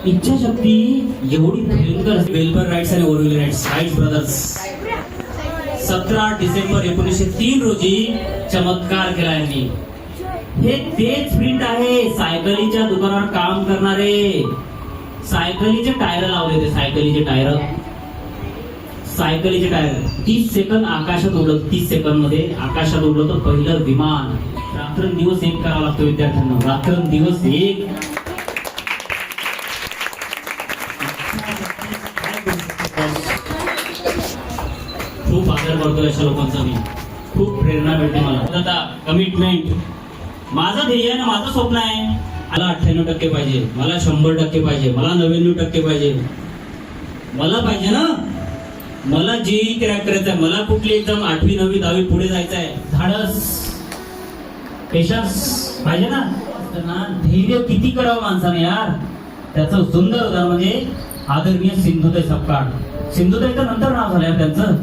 इच्छाशक्ती एवढी भयंकर. वेलबर राईट्स आणि ओरवेल राईट्स ब्रदर्स 17 डिसेंबर 1903 रोजी चमत्कार केला यांनी. हे तेच प्रिंट आहे सायकलीच्या दुकानावर काम करणारे. सायकलीचे टायर लावले ते सायकलीचे टायर 30 सेकंद आकाशात उडलं. 30 सेकंद मध्ये आकाशात उडलं तर पहिलं विमान. रात्रंदिवस एक करावं लागतं विद्यार्थ्यांना, रात्रंदिवस एक. खूप आदर करतो अशा लोकांचा मी. खूप प्रेरणा मिळते मला. आता कमिटमेंट माझं ध्येय आणि माझं स्वप्न आहे. मला 98% पाहिजे, मला 100% पाहिजे, मला 99% पाहिजे. मला पाहिजे ना. मला जेई क्रॅक करायचं आहे. मला कुठली एक्झाम 8वी 9वी 10वी पुढे जायचं आहे. धाडस पेशन्स पाहिजे ना. धैर्य किती करावं माणसाने यार. त्याचं सुंदर उदाहरण म्हणजे आदरणीय सिंधुताई सपकाळ. सिंधुताईचं नंतर नाव झालं त्यांचं.